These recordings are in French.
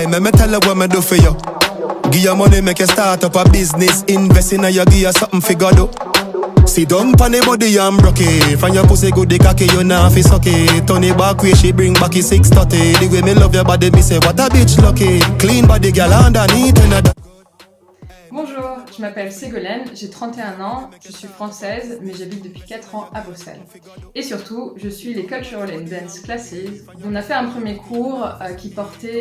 Hey, me tell her what me do for you. Give you money, make you start up a business. Invest in you, give you something figure do. Sit down pon the body and broke it. Find your pussy good, the cocky, you nah fi suck it. Turn it back way, she bring back it 6:30. The way me love your body, me say what a bitch lucky. Clean body, girl underneath another. Bonjour, je m'appelle Ségolène, j'ai 31 ans, je suis française, mais j'habite depuis 4 ans à Bruxelles. Et surtout, je suis les Cultural and Dance Classes. On a fait un premier cours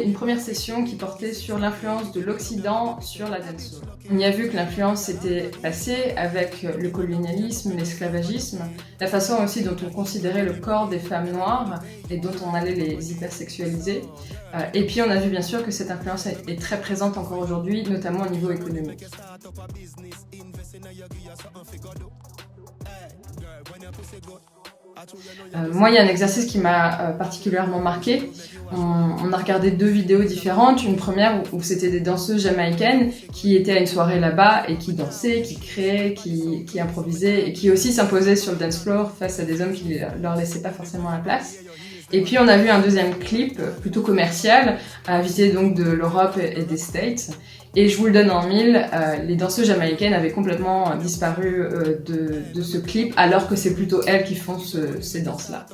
une première session qui portait sur l'influence de l'Occident sur la dancehall. On y a vu que l'influence s'était passée avec le colonialisme, l'esclavagisme, la façon aussi dont on considérait le corps des femmes noires et dont on allait les hypersexualiser. Et puis on a vu bien sûr que cette influence est très présente encore aujourd'hui, notamment au niveau économique. Moi, il y a un exercice qui m'a particulièrement marqué. On a regardé 2 vidéos différentes. Une première où c'était des danseuses jamaïcaines qui étaient à une soirée là-bas et qui dansaient, qui créaient, qui improvisaient et qui aussi s'imposaient sur le dance floor face à des hommes qui leur laissaient pas forcément la place. Et puis on a vu un deuxième clip plutôt commercial, visé donc de l'Europe et des States. Et je vous le donne en mille, les danseuses jamaïcaines avaient complètement disparu de ce clip, alors que c'est plutôt elles qui font ces danses-là.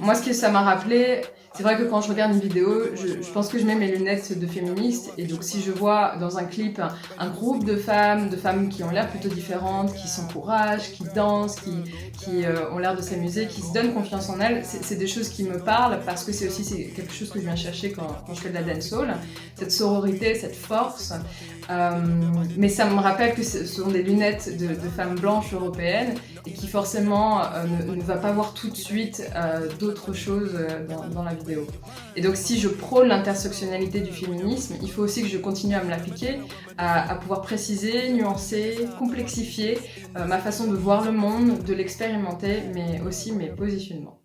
Moi, ce que ça m'a rappelé, c'est vrai que quand je regarde une vidéo, je pense que je mets mes lunettes de féministe, et donc si je vois dans un clip un groupe de femmes qui ont l'air plutôt différentes, qui s'encouragent, qui dansent, qui ont l'air de s'amuser, qui se donnent confiance en elles, c'est des choses qui me parlent parce que c'est quelque chose que je viens chercher quand je fais de la dancehall, cette sororité, cette force. Mais ça me rappelle que ce sont des lunettes de femmes blanches européennes et qui forcément ne va pas voir tout de suite d'autres choses dans la vidéo. Et donc si je prône l'intersectionnalité du féminisme, il faut aussi que je continue à me l'appliquer, à pouvoir préciser, nuancer, complexifier ma façon de voir le monde, de l'expérimenter, mais aussi mes positionnements.